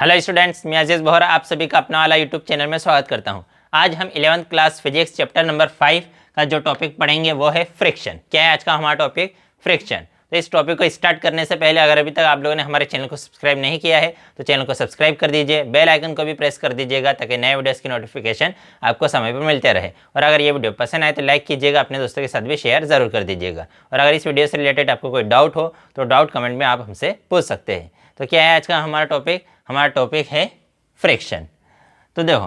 Hello students, मैं अजीज़ बोहरा आप सभी का अपना वाला यूट्यूब चैनल में स्वागत करता हूं। आज हम 11th class physics chapter number 5 का जो टॉपिक पढ़ेंगे वो है फ्रिक्शन। क्या है आज का हमारा टॉपिक? फ्रिक्शन। तो इस टॉपिक को स्टार्ट करने से पहले अगर अभी तक आप लोगों ने हमारे चैनल को सब्सक्राइब नहीं किया है तो चैनल को सब्सक्राइब कर दीजिए, बेल आइकन को भी प्रेस कर दीजिएगा ताकि नए वीडियोज़ की नोटिफिकेशन आपको समय पर मिलते रहे। और अगर ये वीडियो पसंद आए तो लाइक कीजिएगा, अपने दोस्तों के साथ भी शेयर ज़रूर कर दीजिएगा। और अगर इस वीडियो से रिलेटेड आपको कोई डाउट हो तो डाउट कमेंट में आप हमसे पूछ सकते हैं। तो क्या है आज का हमारा टॉपिक? हमारा टॉपिक है फ्रिक्शन। तो देखो,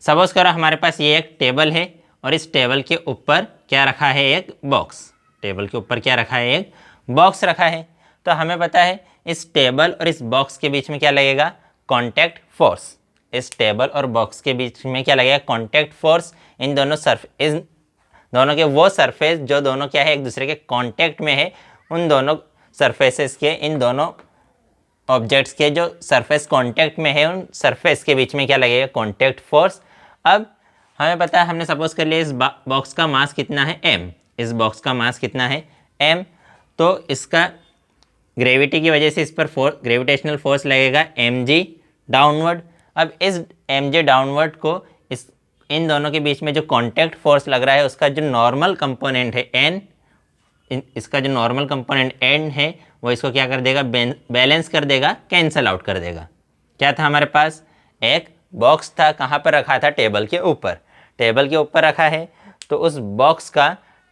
सपोज करो हमारे पास ये एक टेबल है और इस टेबल के ऊपर क्या रखा है? एक बॉक्स। टेबल के ऊपर क्या रखा है? एक बॉक्स रखा है। तो हमें पता है इस टेबल और इस बॉक्स के बीच में क्या लगेगा? Contact force. इस टेबल और बॉक्स के बीच में क्या लगेगा? Contact force. इन दोनों के वो सरफेस जो दोनों क्या है एक दूसरे के कॉन्टैक्ट में है, उन दोनों सरफेसेस के, इन दोनों ऑब्जेक्ट्स के जो सरफेस कांटेक्ट में है उन सरफेस के बीच में क्या लगेगा? Contact force. अब हमें पता है, हमने सपोज कर लिया इस बॉक्स का मास कितना है? m। इस बॉक्स का मास कितना है? m। तो इसका ग्रेविटी की वजह से इस पर ग्रेविटेशनल फोर्स लगेगा mg डाउनवर्ड। अब इस mg डाउनवर्ड को इन दोनों के बीच में जो कांटेक्ट फोर्स लग रहा है उसका जो नॉर्मल कंपोनेंट है n, इसका जो नॉर्मल कंपोनेंट n है वो इसको क्या कर देगा? बैलेंस कर देगा, कैंसल आउट कर देगा। क्या था हमारे पास? एक बॉक्स था। कहाँ पर रखा था? टेबल के ऊपर। टेबल के ऊपर रखा है तो उस बॉक्स का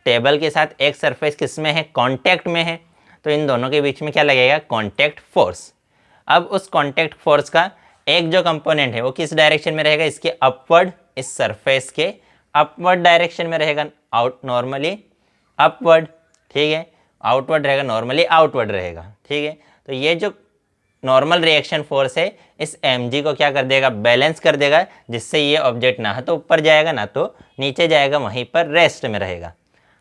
टेबल के साथ एक सरफेस किस में है? कांटेक्ट में है। तो इन दोनों के बीच में क्या लगेगा? Contact force. अब उस कांटेक्ट फोर्स का एक जो कंपोनेंट है वो किस डायरेक्शन में रहेगा? इसके अपवर्ड, इस सरफेस के अपवर्ड डायरेक्शन में रहेगा। नॉर्मली अपवर्ड, ठीक है। आउटवर्ड रहेगा, नॉर्मली आउटवर्ड रहेगा, ठीक है। तो ये जो नॉर्मल रिएक्शन फोर्स है इस mg को क्या कर देगा? बैलेंस कर देगा, जिससे ये ऑब्जेक्ट ना तो ऊपर जाएगा ना तो नीचे जाएगा, वहीं पर रेस्ट में रहेगा।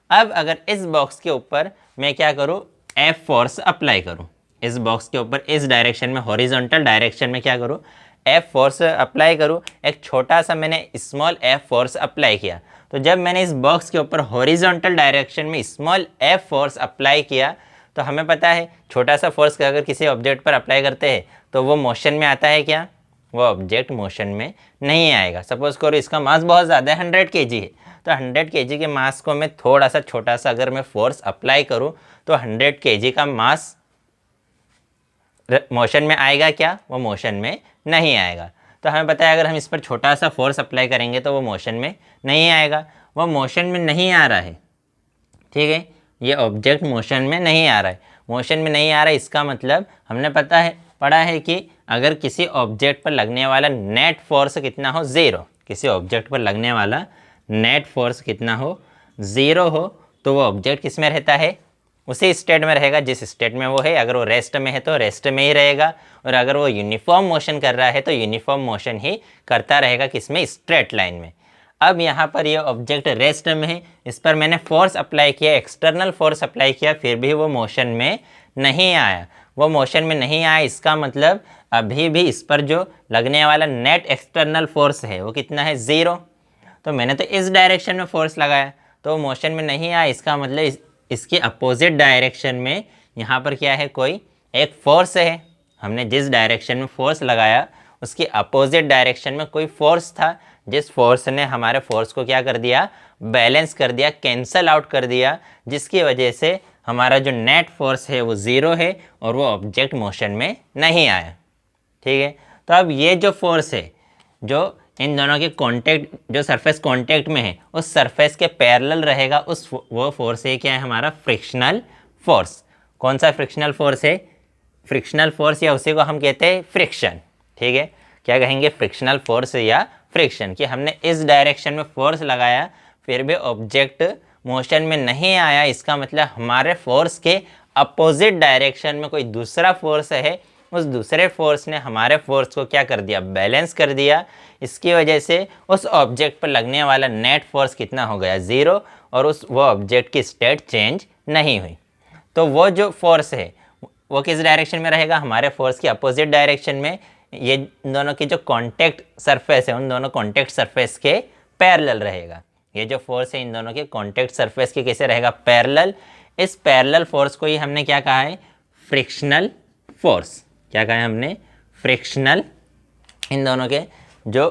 अब अगर इस बॉक्स के ऊपर मैं क्या करूँ? F फोर्स अप्लाई करूँ। इस बॉक्स के ऊपर इस डायरेक्शन में, हॉरिजॉन्टल डायरेक्शन में क्या करूँ? F फोर्स अप्लाई करूँ। एक छोटा सा मैंने स्मॉल F फोर्स अप्लाई किया। तो जब मैंने इस बॉक्स के ऊपर हॉरिजॉन्टल डायरेक्शन में स्मॉल F फोर्स अप्लाई किया तो हमें पता है छोटा सा फोर्स अगर किसी ऑब्जेक्ट पर अप्लाई करते हैं तो वो मोशन में आता है क्या? वो ऑब्जेक्ट मोशन में नहीं आएगा। सपोज करो इसका मास बहुत ज़्यादा है, 100 kg है। तो 100 kg के मास को मैं थोड़ा सा छोटा सा अगर मैं फोर्स अप्लाई करूँ तो 100 kg का मास मोशन में आएगा क्या? वो मोशन में नहीं आएगा। तो हमें पता है अगर हम इस पर छोटा सा फोर्स अप्लाई करेंगे तो वो मोशन में नहीं आएगा। वो मोशन में नहीं आ रहा है, ठीक है। ये ऑब्जेक्ट मोशन में नहीं आ रहा है। मोशन में नहीं आ रहा है इसका मतलब हमने पढ़ा है कि अगर किसी ऑब्जेक्ट पर लगने वाला नेट फोर्स कितना हो? 0। किसी ऑब्जेक्ट पर लगने वाला नेट फोर्स कितना हो? 0 हो तो वो ऑब्जेक्ट किस में रहता है? उसी स्टेट में रहेगा जिस स्टेट में वो है। अगर वो रेस्ट में है तो रेस्ट में ही रहेगा, और अगर वो यूनिफॉर्म मोशन कर रहा है तो यूनिफॉर्म मोशन ही करता रहेगा। किसमें? स्ट्रेट लाइन में। अब यहाँ पर ये ऑब्जेक्ट रेस्ट में है, इस पर मैंने फोर्स अप्लाई किया, एक्सटर्नल फोर्स अप्लाई किया, फिर भी वो मोशन में नहीं आया। वो मोशन में नहीं आया इसका मतलब अभी भी इस पर जो लगने वाला नेट एक्सटर्नल फोर्स है वो कितना है? 0। तो मैंने तो इस डायरेक्शन में फोर्स लगाया तो मोशन में नहीं आया। इसका मतलब इसके अपोजिट डायरेक्शन में यहाँ पर क्या है? कोई एक फोर्स है। हमने जिस डायरेक्शन में फोर्स लगाया उसके अपोजिट डायरेक्शन में कोई फोर्स था, जिस फोर्स ने हमारे फोर्स को क्या कर दिया? बैलेंस कर दिया, कैंसल आउट कर दिया, जिसकी वजह से हमारा जो नेट फोर्स है वो 0 है और वो ऑब्जेक्ट मोशन में नहीं आया, ठीक है। तो अब ये जो फोर्स है जो इन दोनों के कांटेक्ट, जो सरफेस कांटेक्ट में है उस सरफेस के पैरेलल रहेगा, वो फोर्स है क्या है? हमारा फ्रिक्शनल फोर्स। कौन सा फ्रिक्शनल फोर्स है? फ्रिक्शनल फोर्स, या उसी को हम कहते हैं फ्रिक्शन, ठीक है। क्या कहेंगे? फ्रिक्शनल फोर्स या फ्रिक्शन। कि हमने इस डायरेक्शन में फोर्स लगाया फिर भी ऑब्जेक्ट मोशन में नहीं आया, इसका मतलब हमारे फोर्स के अपोजिट डायरेक्शन में कोई दूसरा फोर्स है। उस दूसरे फोर्स ने हमारे फोर्स को क्या कर दिया? बैलेंस कर दिया। इसकी वजह से उस ऑब्जेक्ट पर लगने वाला नेट फोर्स कितना हो गया? 0, और वो ऑब्जेक्ट की स्टेट चेंज नहीं हुई। तो वो जो फोर्स है वो किस डायरेक्शन में रहेगा? हमारे फोर्स के अपोजिट डायरेक्शन में। ये दोनों की जो कांटेक्ट सरफेस है उन दोनों कांटेक्ट सरफेस के पैरेलल रहेगा। ये जो फोर्स है इन दोनों के कांटेक्ट सरफेस के कैसे रहेगा? पैरेलल। इस पैरेलल फोर्स को ही हमने क्या कहा है? Frictional force. क्या कहा है हमने? फ्रिक्शनल, इन दोनों के जो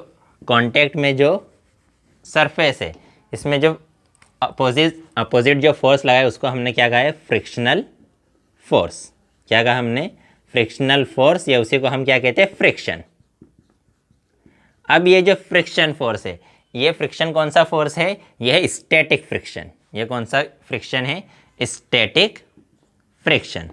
कांटेक्ट में जो सरफेस है इसमें जो अपोजिट जो फोर्स लगा है उसको हमने क्या कहा है, फ्रिक्शनल फोर्स। क्या कहा हमने, फ्रिक्शनल फोर्स, या उसी को हम क्या कहते हैं, फ्रिक्शन। अब ये जो फ्रिक्शन फोर्स है, ये फ्रिक्शन कौन सा फोर्स है, ये है स्टैटिक फ्रिक्शन। ये कौन सा फ्रिक्शन है, स्टैटिक फ्रिक्शन।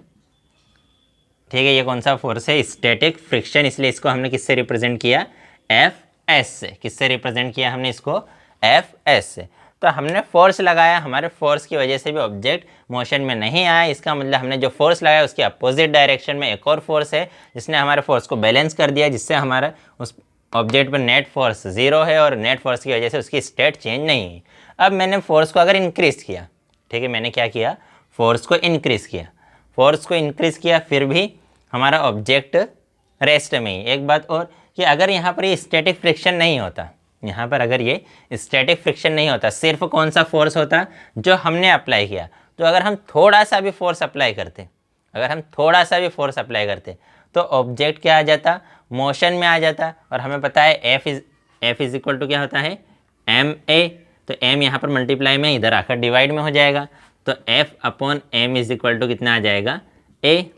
ठीक है, ये कौन सा फोर्स है, स्टैटिक फ्रिक्शन। इसलिए इसको हमने किससे रिप्रेजेंट किया, एफ एस से। किससे रिप्रेजेंट किया हमने इसको, एफ एस से। तो हमने फोर्स लगाया, हमारे फोर्स की वजह से भी ऑब्जेक्ट मोशन में नहीं आया। इसका मतलब हमने जो फोर्स लगाया उसके अपोजिट डायरेक्शन में एक और फोर्स है जिसने हमारे फोर्स को बैलेंस कर दिया, जिससे हमारा उस ऑब्जेक्ट पर नेट फोर्स 0 है और नेट फोर्स की वजह से उसकी स्टेट चेंज नहीं है। अब मैंने फोर्स को अगर इंक्रीज़ किया, ठीक है, मैंने क्या किया, फोर्स को इंक्रीज़ किया, फोर्स को इंक्रीज़ किया, फिर भी हमारा ऑब्जेक्ट रेस्ट में ही। एक बात और कि अगर यहाँ पर ये स्टैटिक फ्रिक्शन नहीं होता, यहाँ पर अगर ये स्टैटिक फ्रिक्शन नहीं होता, सिर्फ कौन सा फोर्स होता, जो हमने अप्लाई किया, तो अगर हम थोड़ा सा भी फोर्स अप्लाई करते, अगर हम थोड़ा सा भी फोर्स अप्लाई करते तो ऑब्जेक्ट क्या आ जाता, मोशन में आ जाता। और हमें पता है एफ इज इक्वल टू क्या होता है, एम ए। तो एम यहाँ पर मल्टीप्लाई में, इधर आकर डिवाइड में हो जाएगा, तो F upon M is equal to कितना आ जाएगा, ए।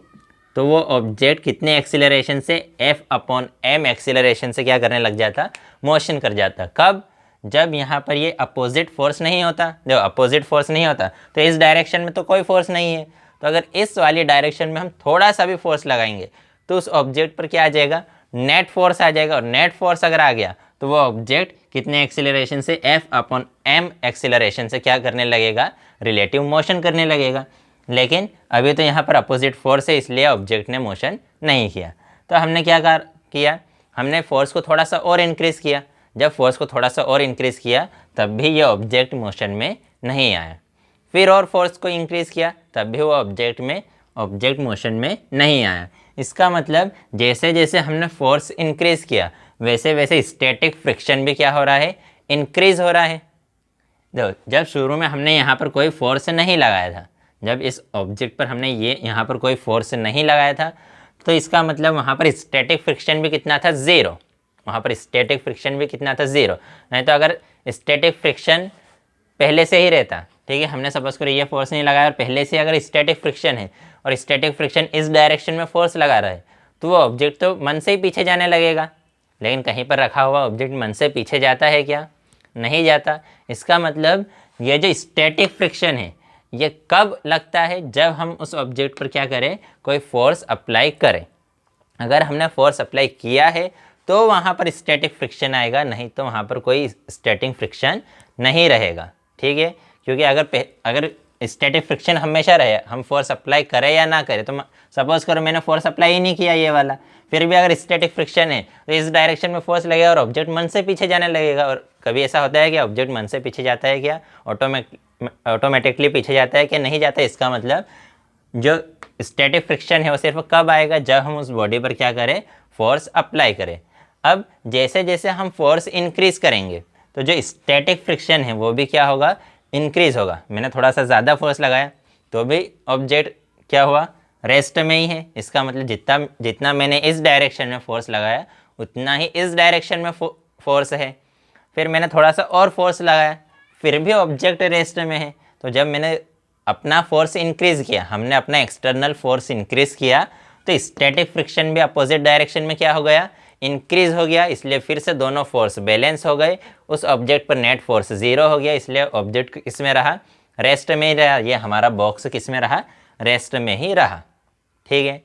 तो वो ऑब्जेक्ट कितने एक्सीलरेशन से, एफ अपॉन एम एक्सीलरेशन से क्या करने लग जाता, मोशन कर जाता। कब, जब यहाँ पर ये अपोजिट फोर्स नहीं होता। जब अपोजिट फोर्स नहीं होता तो इस डायरेक्शन में तो कोई फोर्स नहीं है, तो अगर इस वाली डायरेक्शन में हम थोड़ा सा भी फोर्स लगाएंगे तो उस ऑब्जेक्ट पर क्या आ जाएगा, नेट फोर्स आ जाएगा। और नेट फोर्स अगर आ गया तो वो ऑब्जेक्ट कितने एक्सीलरेशन से, एफ अपॉन एम एक्सीलरेशन से क्या करने लगेगा, रिलेटिव मोशन करने लगेगा। लेकिन अभी तो यहाँ पर अपोजिट फोर्स है, इसलिए ऑब्जेक्ट ने मोशन नहीं किया। तो हमने क्या किया, हमने फोर्स को थोड़ा सा और इंक्रीज़ किया। जब फोर्स को थोड़ा सा और इंक्रीज़ किया तब भी ये ऑब्जेक्ट मोशन में नहीं आया। फिर और फोर्स को इंक्रीज़ किया तब भी वो ऑब्जेक्ट मोशन में नहीं आया। इसका मतलब जैसे जैसे हमने फोर्स इंक्रीज़ किया वैसे वैसे स्टैटिक फ्रिक्शन भी क्या हो रहा है, इंक्रीज़ हो रहा है। देखो, जब शुरू में हमने यहाँ पर कोई फोर्स नहीं लगाया था, जब इस ऑब्जेक्ट पर हमने ये यहाँ पर कोई फोर्स नहीं लगाया था, तो इसका मतलब वहाँ पर स्टैटिक फ्रिक्शन भी कितना था, 0। वहाँ पर स्टैटिक फ्रिक्शन भी कितना था, 0। नहीं तो अगर स्टैटिक फ्रिक्शन पहले से ही रहता, ठीक है, हमने सपोज करो ये फोर्स नहीं लगाया और पहले से अगर स्टैटिक फ्रिक्शन है और स्टैटिक फ्रिक्शन इस डायरेक्शन में फोर्स लगा रहा है, तो वो ऑब्जेक्ट तो मन से ही पीछे जाने लगेगा। लेकिन कहीं पर रखा हुआ ऑब्जेक्ट मन से पीछे जाता है क्या, नहीं जाता। इसका मतलब ये जो स्टैटिक फ्रिक्शन है ये कब लगता है, जब हम उस ऑब्जेक्ट पर क्या करें, कोई फोर्स अप्लाई करें। अगर हमने फोर्स अप्लाई किया है तो वहाँ पर स्टैटिक फ्रिक्शन आएगा, नहीं तो वहाँ पर कोई स्टैटिक फ्रिक्शन नहीं रहेगा। ठीक है, क्योंकि अगर स्टैटिक फ्रिक्शन हमेशा रहे, हम फोर्स अप्लाई करें या ना करें, तो सपोज करो मैंने फोर्स अप्लाई ही नहीं किया ये वाला, फिर भी अगर स्टैटिक फ्रिक्शन है तो इस डायरेक्शन में फोर्स लगेगा और ऑब्जेक्ट मन से पीछे जाने लगेगा। और कभी ऐसा होता है कि ऑब्जेक्ट मन से पीछे जाता है क्या, ऑटोमेटिकली पीछे जाता है कि नहीं जाता। इसका मतलब जो स्टैटिक फ्रिक्शन है वो सिर्फ कब आएगा, जब हम उस बॉडी पर क्या करें, फोर्स अप्लाई करें। अब जैसे जैसे हम फोर्स इंक्रीज़ करेंगे तो जो स्टैटिक फ्रिक्शन है वो भी क्या होगा, इंक्रीज़ होगा। मैंने थोड़ा सा ज़्यादा फोर्स लगाया तो भी ऑब्जेक्ट क्या हुआ, रेस्ट में ही है। इसका मतलब जितना मैंने इस डायरेक्शन में फोर्स लगाया उतना ही इस डायरेक्शन में फोर्स है। फिर मैंने थोड़ा सा और फोर्स लगाया, फिर भी ऑब्जेक्ट रेस्ट में है। तो जब मैंने अपना फोर्स इंक्रीज़ किया, हमने अपना एक्सटर्नल फोर्स इंक्रीज़ किया, तो स्टैटिक फ्रिक्शन भी अपोजिट डायरेक्शन में क्या हो गया, इंक्रीज़ हो गया। इसलिए फिर से दोनों फोर्स बैलेंस हो गए, उस ऑब्जेक्ट पर नेट फोर्स 0 हो गया। इसलिए ऑब्जेक्ट किस में रहा, रेस्ट में ही रहा। ये हमारा बॉक्स किस में रहा, रेस्ट में ही रहा। ठीक है,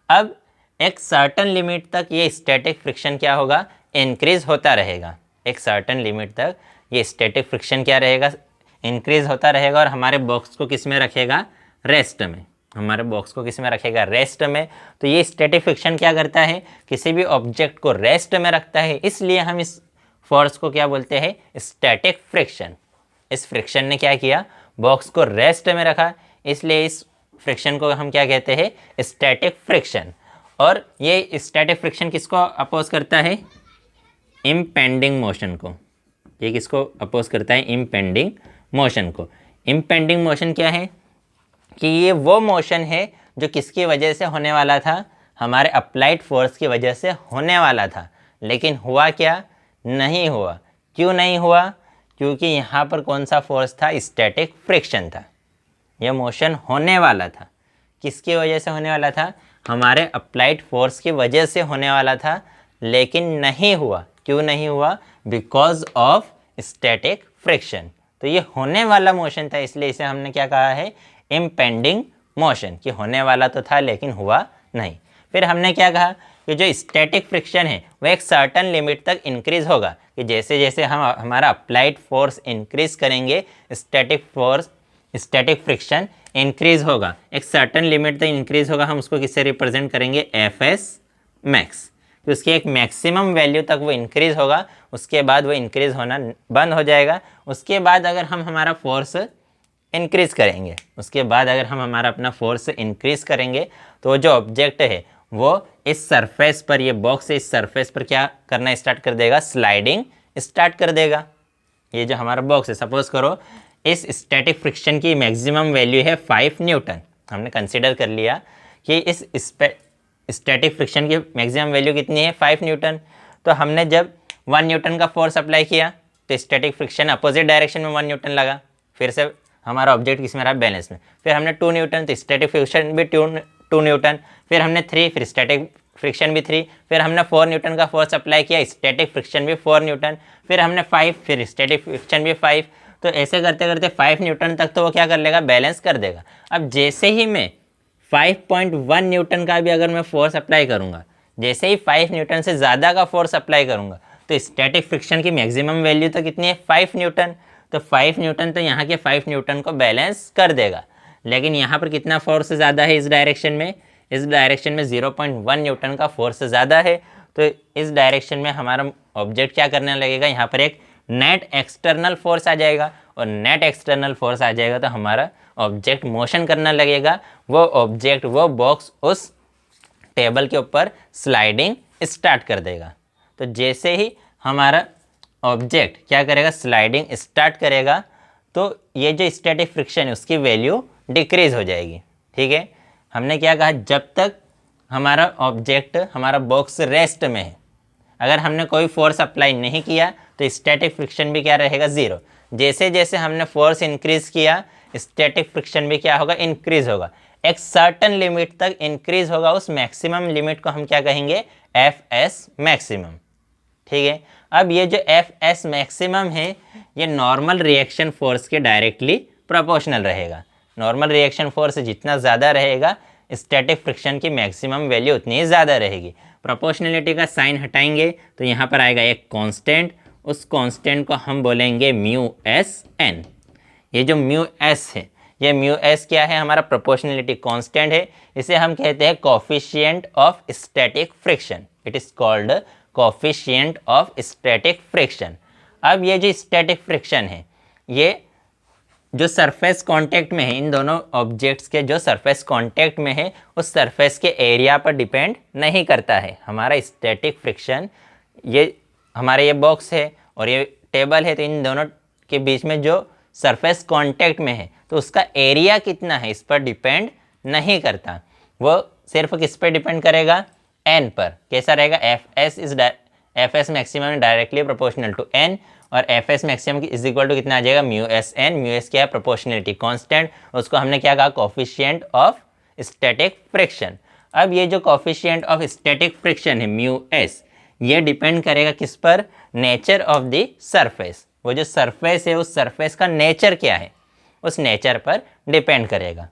अब एक सर्टन लिमिट तक ये स्टैटिक फ्रिक्शन क्या होगा, इंक्रीज़ होता रहेगा। एक सर्टन लिमिट तक ये स्टैटिक फ्रिक्शन क्या रहेगा, इंक्रीज़ होता रहेगा। और हमारे बॉक्स को किस में रखेगा, रेस्ट में। हमारे बॉक्स को किस में रखेगा, रेस्ट में। तो ये स्टैटिक फ्रिक्शन क्या करता है, किसी भी ऑब्जेक्ट को रेस्ट में रखता है। इसलिए हम इस फोर्स को क्या बोलते हैं, स्टैटिक फ्रिक्शन। इस फ्रिक्शन ने क्या किया, बॉक्स को रेस्ट में रखा, इसलिए इस फ्रिक्शन को हम क्या कहते हैं, स्टैटिक फ्रिक्शन। और ये स्टैटिक फ्रिक्शन किसको अपोज करता है, इम्पेंडिंग मोशन को। ये किसको अपोज करता है, इम्पेंडिंग मोशन को। इम्पेंडिंग मोशन क्या है कि ये वो मोशन है जो किसकी वजह से होने वाला था, हमारे अप्लाइड फोर्स की वजह से होने वाला था, लेकिन हुआ क्या? नहीं हुआ। क्यों नहीं हुआ? क्योंकि यहाँ पर कौन सा फोर्स था? स्टैटिक फ्रिक्शन था। यह मोशन होने वाला था। किसकी वजह से होने वाला था? हमारे अप्लाइड फोर्स की वजह से होने वाला था, लेकिन नहीं हुआ। क्यों नहीं हुआ? Because of static friction. तो ये होने वाला मोशन था, इसलिए इसे हमने क्या कहा है? इम्पेंडिंग मोशन, कि होने वाला तो था लेकिन हुआ नहीं। फिर हमने क्या कहा कि जो स्टैटिक फ्रिक्शन है वह एक सर्टन लिमिट तक इंक्रीज होगा, कि जैसे जैसे हम हमारा अप्लाइड फोर्स इंक्रीज करेंगे स्टैटिक फ्रिक्शन इंक्रीज होगा, एक सर्टन लिमिट तक इंक्रीज होगा। हम उसको किससे रिप्रेजेंट करेंगे? F S max. तो उसकी एक मैक्सिमम वैल्यू तक वो इंक्रीज होगा, उसके बाद वो इंक्रीज होना बंद हो जाएगा। उसके बाद अगर हम हमारा फोर्स इंक्रीज करेंगे, उसके बाद अगर हम हमारा अपना फोर्स इंक्रीज करेंगे, तो जो ऑब्जेक्ट है वो इस सरफेस पर, ये बॉक्स इस सरफेस पर क्या करना स्टार्ट कर देगा? स्लाइडिंग स्टार्ट कर देगा। ये जो हमारा बॉक्स है, सपोज करो इस स्टैटिक फ्रिक्शन की मैक्सिमम वैल्यू है 5 न्यूटन। हमने कंसिडर कर लिया कि इस स्टैटिक फ्रिक्शन की मैक्सिमम वैल्यू कितनी है? 5 न्यूटन। तो हमने जब 1 न्यूटन का फोर्स अप्लाई किया तो स्टैटिक फ्रिक्शन अपोजिट डायरेक्शन में 1 न्यूटन लगा, फिर से हमारा ऑब्जेक्ट किस में रहा? बैलेंस में। फिर हमने 2 न्यूटन, तो स्टैटिक फ्रिक्शन भी 2 न्यूटन। फिर हमने 3, फिर स्टैटिक फ्रिक्शन भी 3। फिर हमने 4 न्यूटन का फोर्स अप्लाई किया, स्टैटिक फ्रिक्शन भी 4 न्यूटन। फिर हमने 5, फिर स्टैटिक फ्रिक्शन भी 5। तो ऐसे करते करते 5 न्यूटन तक तो वो क्या कर लेगा? बैलेंस कर देगा। अब जैसे ही मैं 5.1 न्यूटन का भी अगर मैं फोर्स अप्लाई करूँगा, जैसे ही 5 न्यूटन से ज़्यादा का फोर्स अप्लाई करूँगा, तो स्टैटिक फ्रिक्शन की मैक्सिमम वैल्यू तो कितनी है? 5 न्यूटन। तो 5 न्यूटन तो यहाँ के 5 न्यूटन को बैलेंस कर देगा। लेकिन यहाँ पर कितना फोर्स ज़्यादा है? इस डायरेक्शन में 0.1 न्यूटन का फोर्स ज़्यादा है। तो इस डायरेक्शन में हमारा ऑब्जेक्ट क्या करने लगेगा? यहाँ पर एक नेट एक्सटर्नल फोर्स आ जाएगा, और नेट एक्सटर्नल फोर्स आ जाएगा तो हमारा ऑब्जेक्ट मोशन करने लगेगा। वो ऑब्जेक्ट, वो बॉक्स उस टेबल के ऊपर स्लाइडिंग स्टार्ट कर देगा। तो जैसे ही हमारा ऑब्जेक्ट क्या करेगा? स्लाइडिंग स्टार्ट करेगा, तो ये जो स्टैटिक फ्रिक्शन है उसकी वैल्यू डिक्रीज हो जाएगी। ठीक है, हमने क्या कहा? जब तक हमारा ऑब्जेक्ट, हमारा बॉक्स रेस्ट में है, अगर हमने कोई फोर्स अप्लाई नहीं किया तो स्टैटिक फ्रिक्शन भी क्या रहेगा? 0। जैसे जैसे हमने फोर्स इंक्रीज किया, स्टैटिक फ्रिक्शन भी क्या होगा? इंक्रीज होगा। एक सर्टन लिमिट तक इंक्रीज होगा। उस मैक्सिमम लिमिट को हम क्या कहेंगे? F S maximum. ठीक है, अब ये जो एफ एस मैक्सिमम है, ये नॉर्मल रिएक्शन फोर्स के डायरेक्टली प्रोपोर्शनल रहेगा। नॉर्मल रिएक्शन फोर्स जितना ज़्यादा रहेगा, स्टैटिक फ्रिक्शन की मैक्सिमम वैल्यू उतनी ही ज़्यादा रहेगी। प्रोपोर्शनलिटी का साइन हटाएंगे तो यहाँ पर आएगा एक कांस्टेंट। उस कांस्टेंट को हम बोलेंगे म्यू एस एन। ये जो म्यू एस है, ये म्यू एस क्या है? हमारा प्रोपोर्शनलिटी कांस्टेंट है। इसे हम कहते हैं coefficient of static friction. It is called coefficient of static friction. अब ये जो स्टैटिक फ्रिक्शन है, ये जो सरफेस कांटेक्ट में है, इन दोनों ऑब्जेक्ट्स के जो सरफेस कांटेक्ट में है, उस सरफेस के एरिया पर डिपेंड नहीं करता है। हमारा स्टैटिक फ्रिक्शन, ये हमारा ये बॉक्स है और ये टेबल है, तो इन दोनों के बीच में जो सरफेस कांटेक्ट में है, तो उसका एरिया कितना है इस पर डिपेंड नहीं करता। वो सिर्फ किस पर डिपेंड करेगा? एन पर। कैसा रहेगा? F S maximum directly proportional to N, और F S maximum is equal to कितना आ जाएगा? Mu S N. Mu S क्या है? Proportionality constant. उसको हमने क्या कहा? Coefficient of static friction. अब ये जो कोफिशिएंट ऑफ स्टैटिक फ्रिक्शन है म्यू एस, ये डिपेंड करेगा किस पर? Nature of the surface. वो जो सरफेस है, उस सरफेस का नेचर क्या है, उस नेचर पर डिपेंड करेगा।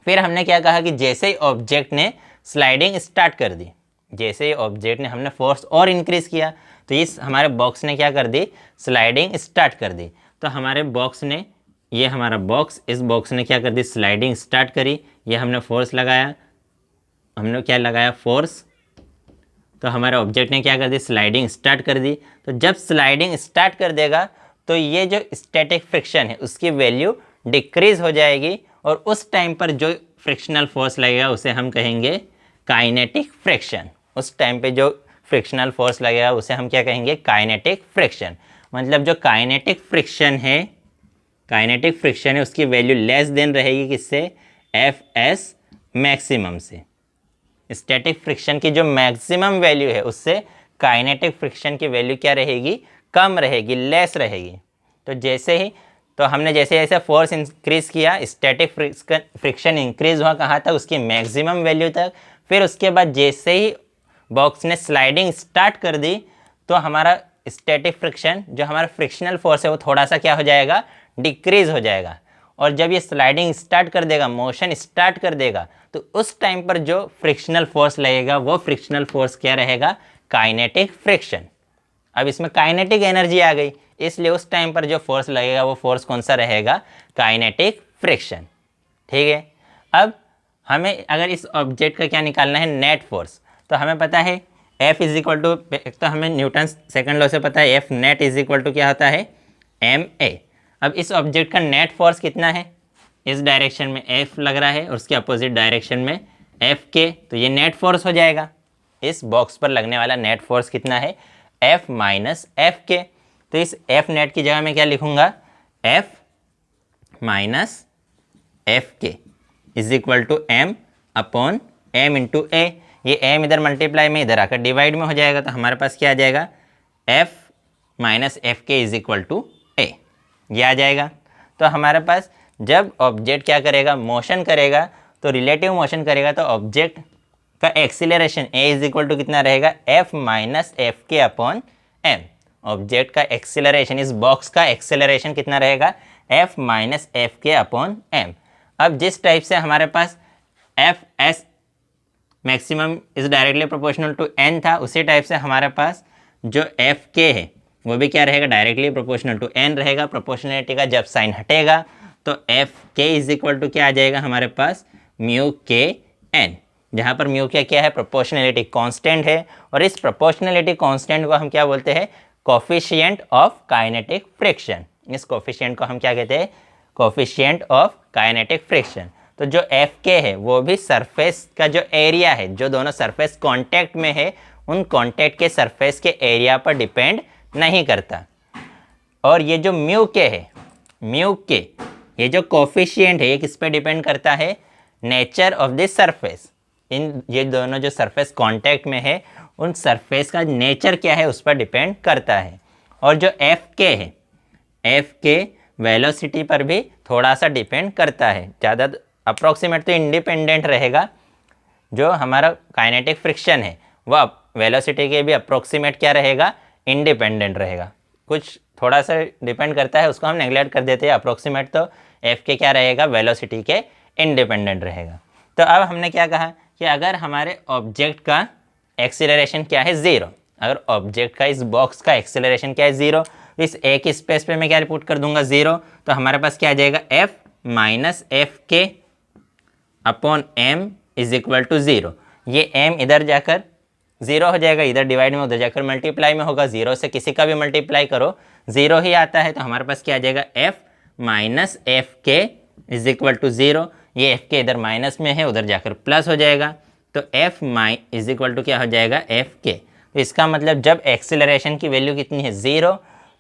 फिर हमने क्या कहा कि जैसे ही ऑब्जेक्ट ने स्लाइडिंग स्टार्ट कर दी, जैसे ही ऑब्जेक्ट ने, हमने फोर्स और इंक्रीज किया, तो इस हमारे बॉक्स ने क्या कर दी? स्लाइडिंग स्टार्ट कर दी। तो हमारे बॉक्स ने, ये हमारा बॉक्स, इस बॉक्स ने क्या कर दी? स्लाइडिंग स्टार्ट करी। ये हमने फोर्स लगाया, हमने क्या लगाया? फोर्स। तो हमारे ऑब्जेक्ट ने क्या कर दी? स्लाइडिंग स्टार्ट कर दी। तो जब स्लाइडिंग स्टार्ट कर देगा, तो ये जो स्टैटिक फ्रिक्शन है उसकी वैल्यू डिक्रीज हो जाएगी, और उस टाइम पर जो फ्रिक्शनल फोर्स लगेगा उसे हम कहेंगे काइनेटिक फ्रिक्शन। उस टाइम पे जो फ्रिक्शनल फोर्स लगेगा उसे हम क्या कहेंगे? Kinetic friction. मतलब जो काइनेटिक फ्रिक्शन है उसकी वैल्यू लेस देन रहेगी किससे? एफ एस मैक्सिमम से। स्टैटिक फ्रिक्शन की जो मैक्सिमम वैल्यू है उससे काइनेटिक फ्रिक्शन की वैल्यू क्या रहेगी, कम रहेगी, लेस रहेगी। तो जैसे ही हमने जैसे जैसे फोर्स इंक्रीज किया, स्टैटिक फ्रिक्शन इंक्रीज हुआ कहाँ तक, उसकी मैक्सिमम वैल्यू तक। फिर उसके बाद जैसे ही बॉक्स ने स्लाइडिंग स्टार्ट कर दी तो हमारा स्टैटिक फ्रिक्शन, जो हमारा फ्रिक्शनल फोर्स है, वो थोड़ा सा क्या हो जाएगा, डिक्रीज हो जाएगा। और जब ये स्लाइडिंग स्टार्ट कर देगा, मोशन स्टार्ट कर देगा, तो उस टाइम पर जो फ्रिक्शनल फोर्स लगेगा वो फ्रिक्शनल फोर्स क्या रहेगा, काइनेटिक फ्रिक्शन। अब इसमें काइनेटिक एनर्जी आ गई, इसलिए उस टाइम पर जो फोर्स लगेगा वो फोर्स कौन सा रहेगा, काइनेटिक फ्रिक्शन। ठीक है। अब हमें अगर इस ऑब्जेक्ट का क्या निकालना है, नेट फोर्स, तो हमें पता है F इज इक्वल टू, तो हमें न्यूटन सेकंड लॉ से पता है F net is equal to क्या होता है, ma। अब इस ऑब्जेक्ट का नेट फोर्स कितना है, इस डायरेक्शन में F लग रहा है और उसके अपोजिट डायरेक्शन में Fk, तो ये नेट फोर्स हो जाएगा। इस बॉक्स पर लगने वाला नेट फोर्स कितना है, F माइनस Fk। तो इस F नेट की जगह मैं क्या लिखूंगा, F minus Fk is equal to m upon m into a। ये m इधर मल्टीप्लाई में, इधर आकर डिवाइड में हो जाएगा, तो हमारे पास क्या आ जाएगा, F minus Fk is equal to a, ये आ जाएगा। तो हमारे पास जब ऑब्जेक्ट क्या करेगा, मोशन करेगा, तो रिलेटिव मोशन करेगा, तो ऑब्जेक्ट का acceleration a is equal to कितना रहेगा, F minus Fk upon m। Object का एक्सीलरेशन, इस बॉक्स का एक्सीलरेशन कितना रहेगा, F minus Fk upon m। अब जिस टाइप से हमारे पास F S maximum is directly proportional to n था, उसी टाइप से हमारे पास जो एफ के है वो भी क्या रहेगा, डायरेक्टली प्रोपोर्शनल टू n रहेगा। प्रोपोर्शनलिटी का जब साइन हटेगा तो एफ के इज इक्वल टू क्या आ जाएगा हमारे पास, म्यू के n, जहाँ पर म्यू के क्या है, प्रोपोर्शनलिटी कांस्टेंट है। और इस प्रोपोर्शनलिटी कांस्टेंट को हम क्या बोलते हैं, कोफिशिएंट ऑफ काइनेटिक फ्रिक्शन। इस कोफिशिएंट को हम क्या कहते हैं, कोफिशिएंट ऑफ काइनेटिक फ्रिक्शन। तो जो एफ के है वो भी सरफेस का जो एरिया है, जो दोनों सरफेस कांटेक्ट में है, उन कांटेक्ट के सरफेस के एरिया पर डिपेंड नहीं करता। और ये जो म्यू के है, म्यू के ये जो कोफिशिएंट है, ये किस पे डिपेंड करता है, नेचर ऑफ दिस सरफेस। इन ये दोनों जो सरफेस कांटेक्ट में है, उन सरफेस का नेचर क्या है उस पर डिपेंड करता है। और जो एफ के है, एफ के वेलोसिटी पर भी थोड़ा सा डिपेंड करता है, ज़्यादा अप्रॉक्सीमेट तो इंडिपेंडेंट रहेगा। जो हमारा काइनेटिक फ्रिक्शन है वह वेलोसिटी के भी अप्रॉक्सीमेट क्या रहेगा, इंडिपेंडेंट रहेगा। कुछ थोड़ा सा डिपेंड करता है, उसको हम नेग्लेक्ट कर देते हैं। अप्रॉक्सीमेट तो एफ के क्या रहेगा, वेलोसिटी के इंडिपेंडेंट रहेगा। तो अब हमने क्या कहा कि अगर हमारे ऑब्जेक्ट का एक्सीलरेशन क्या है, ज़ीरो, अगर ऑब्जेक्ट का इस बॉक्स का एक्सीलरेशन क्या है, ज़ीरो, इस एक स्पेस पे मैं क्या रिपोर्ट कर दूंगा, ज़ीरो। तो हमारे पास क्या आ जाएगा, F minus F K upon M is equal to zero. ये एम इधर जाकर ज़ीरो हो जाएगा, इधर डिवाइड में, उधर जाकर मल्टीप्लाई में होगा। ज़ीरो से किसी का भी मल्टीप्लाई करो ज़ीरो ही आता है। तो हमारे पास क्या आ जाएगा, एफ माइनस एफ के इज इक्वल टू ज़ीरो। ये एफ के इधर माइनस में है, उधर जाकर प्लस हो जाएगा। तो एफ माइ इज इक्वल टू क्या हो जाएगा, एफ के। तो इसका मतलब जब एक्सीलरेशन की वैल्यू कितनी है, ज़ीरो,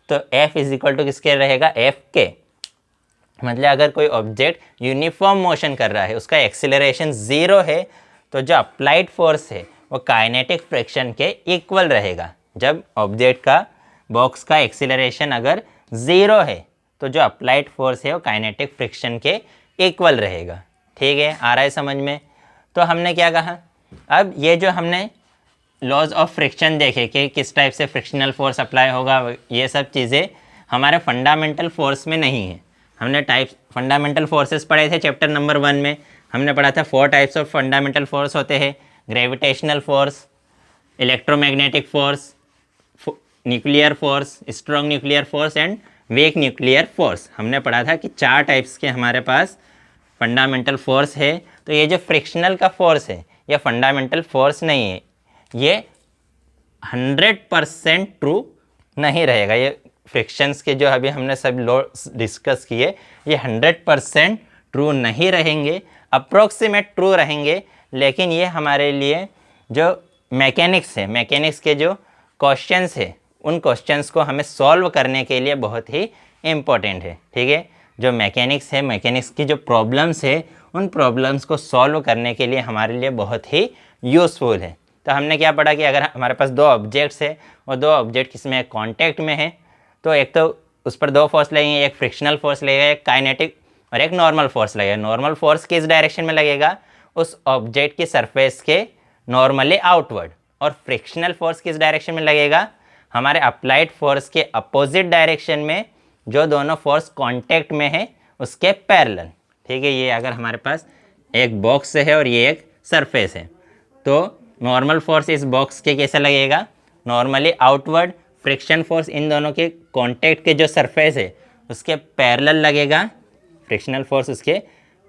तो एफ इज इक्वल टू किसके रहेगा, एफ के। मतलब अगर कोई ऑब्जेक्ट यूनिफॉर्म मोशन कर रहा है, उसका एक्सीलरेशन ज़ीरो है, तो जो अप्लाइड फोर्स है वो काइनेटिक फ्रिक्शन के इक्वल रहेगा। जब ऑब्जेक्ट का बॉक्स का एक्सीलरेशन अगर ज़ीरो है तो जो अप्लाइड फोर्स है वो काइनेटिक फ्रिक्शन के इक्वल रहेगा। ठीक है, आ रहा है समझ में। तो हमने क्या कहा, अब ये जो हमने लॉज ऑफ फ्रिक्शन देखे कि किस टाइप से फ्रिक्शनल फोर्स अप्लाई होगा, ये सब चीज़ें हमारे फंडामेंटल फोर्स में नहीं है। हमने टाइप्स फंडामेंटल फोर्सेस पढ़े थे चैप्टर नंबर 1 में। हमने पढ़ा था 4 टाइप्स ऑफ फंडामेंटल फोर्स होते हैं, gravitational force, electromagnetic force, nuclear force, strong nuclear force and weak nuclear force. हमने पढ़ा था कि 4 टाइप्स के हमारे पास फंडामेंटल फोर्स है। तो ये जो फ्रिक्शनल का फोर्स है ये फंडामेंटल फोर्स नहीं है, ये 100% ट्रू नहीं रहेगा। ये फ्रिक्शंस के जो अभी हमने सब लॉ डिस्कस किए, ये 100% ट्रू नहीं रहेंगे, अप्रोक्सीमेट ट्रू रहेंगे। लेकिन ये हमारे लिए जो मैकेनिक्स है, मैकेनिक्स के जो क्वेश्चंस है, उन क्वेश्चंस को हमें सॉल्व करने के लिए बहुत ही इम्पोर्टेंट है। ठीक है, जो मैकेनिक्स है, मैकेनिक्स की जो प्रॉब्लम्स है, उन प्रॉब्लम्स को सॉल्व करने के लिए हमारे लिए बहुत ही यूज़फुल है। तो हमने क्या पढ़ा कि अगर हमारे पास दो ऑब्जेक्ट्स है और दो ऑब्जेक्ट किसमें कॉन्टैक्ट में है, तो एक तो उस पर दो फोर्स लगेंगे, एक फ्रिक्शनल फोर्स लगेगा, एक काइनेटिक और एक नॉर्मल फोर्स लगेगा। नॉर्मल फोर्स किस डायरेक्शन में लगेगा, उस ऑब्जेक्ट की सरफेस के नॉर्मली आउटवर्ड, और फ्रिक्शनल फोर्स किस डायरेक्शन में लगेगा, हमारे अप्लाइड फोर्स के अपोजिट डायरेक्शन में, जो दोनों फोर्स कांटेक्ट में है उसके पैरेलल। ठीक है, ये अगर हमारे पास एक बॉक्स है और ये एक सरफेस है, तो नॉर्मल फोर्स इस बॉक्स के कैसा लगेगा, normally outward. Friction force in दोनों के कांटेक्ट के जो सरफेस है उसके पैरेलल लगेगा, फ्रिक्शनल फोर्स उसके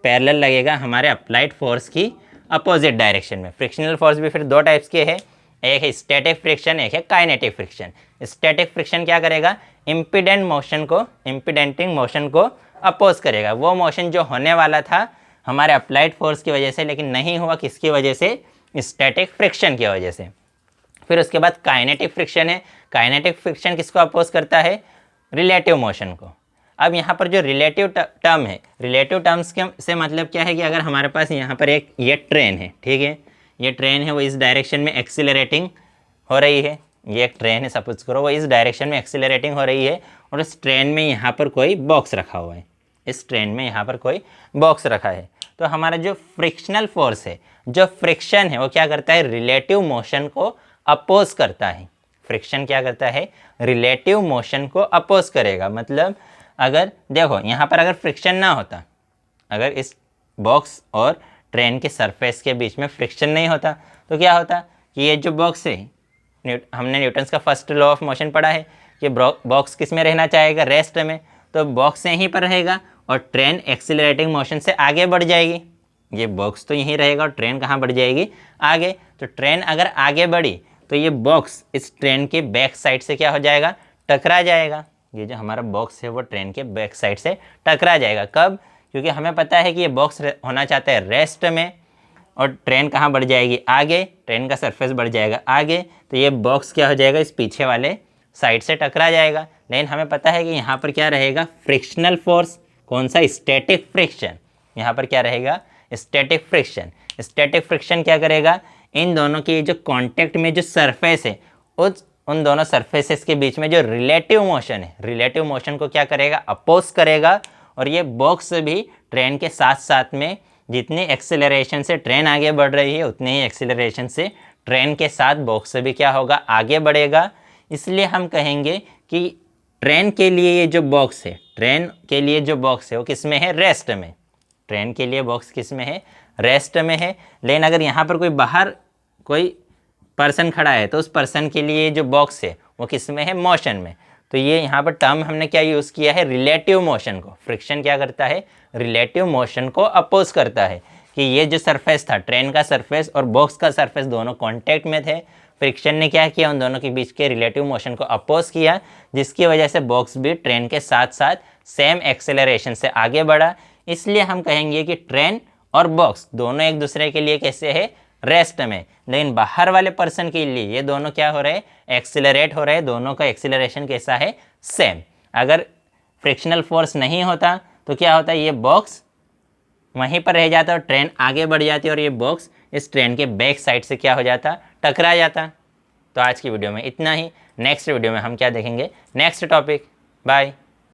पैरेलल लगेगा हमारे अप्लाइड फोर्स की अपोजिट डायरेक्शन में। फ्रिक्शनल फोर्स भी फिर दो टाइप्स के हैं, एक है स्टैटिक फ्रिक्शन, एक है काइनेटिक फ्रिक्शन। स्टैटिक फ्रिक्शन क्या करेगा, इम्पीडेंटिंग मोशन को अपोज करेगा। वो मोशन जो होने वाला था हमारे अप्लाइड फोर्स की वजह से, लेकिन नहीं हुआ, किसकी वजह से, स्टैटिक फ्रिक्शन की वजह से। फिर उसके बाद काइनेटिक फ्रिक्शन है। काइनेटिक फ्रिक्शन किसको अपोज करता है, रिलेटिव मोशन को। अब यहाँ पर जो रिलेटिव टर्म है, रिलेटिव टर्म्स के से मतलब क्या है कि अगर हमारे पास यहाँ पर एक ये ट्रेन है, ठीक है, ये ट्रेन है, वो इस डायरेक्शन में एक्सीलरेटिंग हो रही है, ये एक ट्रेन है सपोज करो, वो इस डायरेक्शन में एक्सीलरेटिंग हो रही है, और इस ट्रेन में यहाँ पर कोई बॉक्स रखा हुआ है, इस ट्रेन में यहाँ पर कोई बॉक्स रखा है। तो हमारा जो फ्रिक्शनल फोर्स है, जो फ्रिक्शन है, वो क्या करता है, रिलेटिव मोशन को अपोज करता है। फ्रिक्शन क्या करता है, रिलेटिव मोशन को अपोज करेगा। मतलब अगर देखो यहाँ पर अगर फ्रिक्शन ना होता, अगर इस बॉक्स और ट्रेन के सरफेस के बीच में फ्रिक्शन नहीं होता, तो क्या होता कि ये जो बॉक्स है, हमने न्यूटन्स का फर्स्ट लॉ ऑफ मोशन पढ़ा है कि बॉक्स किस में रहना चाहेगा, रेस्ट में। तो बॉक्स यहीं पर रहेगा और ट्रेन एक्सीलरेटिंग मोशन से आगे बढ़ जाएगी। ये बॉक्स तो यहीं रहेगा और ट्रेन कहाँ बढ़ जाएगी, आगे। तो ट्रेन अगर आगे बढ़ी तो ये बॉक्स इस ट्रेन के बैक साइड से क्या हो जाएगा, टकरा जाएगा। ये जो हमारा बॉक्स है वो ट्रेन के बैक साइड से टकरा जाएगा। कब, क्योंकि हमें पता है कि ये बॉक्स होना चाहता है रेस्ट में, और ट्रेन कहाँ बढ़ जाएगी, आगे, ट्रेन का सरफेस बढ़ जाएगा आगे, तो ये बॉक्स क्या हो जाएगा, इस पीछे वाले साइड से टकरा जाएगा। लेकिन हमें पता है कि यहाँ पर क्या रहेगा, फ्रिक्शनल फोर्स। कौन सा, स्टैटिक फ्रिक्शन। यहाँ पर क्या रहेगा, स्टैटिक फ्रिक्शन। स्टैटिक फ्रिक्शन क्या करेगा, इन दोनों के जो कांटेक्ट में जो सरफेस है, उन दोनों सरफेसेस के बीच में जो रिलेटिव मोशन है, रिलेटिव मोशन को क्या करेगा, अपोज करेगा। और ये बॉक्स भी ट्रेन के साथ साथ में जितनी एक्सेलरेशन से ट्रेन आगे बढ़ रही है, उतनी ही एक्सेलरेशन से ट्रेन के साथ बॉक्स भी क्या होगा, आगे बढ़ेगा। इसलिए हम कहेंगे कि ट्रेन के लिए ये जो बॉक्स है, ट्रेन के लिए जो बॉक्स है वो किस में है, रेस्ट में। ट्रेन के लिए बॉक्स किस में है, रेस्ट में है। लेकिन अगर यहाँ पर कोई बाहर कोई पर्सन खड़ा है, तो उस पर्सन के लिए जो बॉक्स है वो किस में है, मोशन में। तो ये यहाँ पर टर्म हमने क्या यूज़ किया है, रिलेटिव मोशन को। फ्रिक्शन क्या करता है, रिलेटिव मोशन को अपोज करता है। कि ये जो सरफेस था, ट्रेन का सरफेस और बॉक्स का सरफेस, दोनों कांटेक्ट में थे। फ्रिक्शन ने क्या किया, उन दोनों के बीच के रिलेटिव मोशन को अपोज किया, जिसकी वजह से बॉक्स भी ट्रेन के साथ साथ सेम एक्सेलरेशन से आगे बढ़ा। इसलिए हम कहेंगे कि ट्रेन और बॉक्स दोनों एक दूसरे के लिए कैसे है, रेस्ट में। लेकिन बाहर वाले पर्सन के लिए ये दोनों क्या हो रहे हैं, एक्सिलरेट हो रहे हैं। दोनों का एक्सिलरेशन कैसा है, सेम। अगर फ्रिक्शनल फोर्स नहीं होता तो क्या होता है, ये बॉक्स वहीं पर रह जाता और ट्रेन आगे बढ़ जाती और ये बॉक्स इस ट्रेन के बैक साइड से क्या हो जाता, टकरा जाता। तो आज की वीडियो में इतना ही। नेक्स्ट वीडियो में हम क्या देखेंगे, नेक्स्ट टॉपिक। बाय।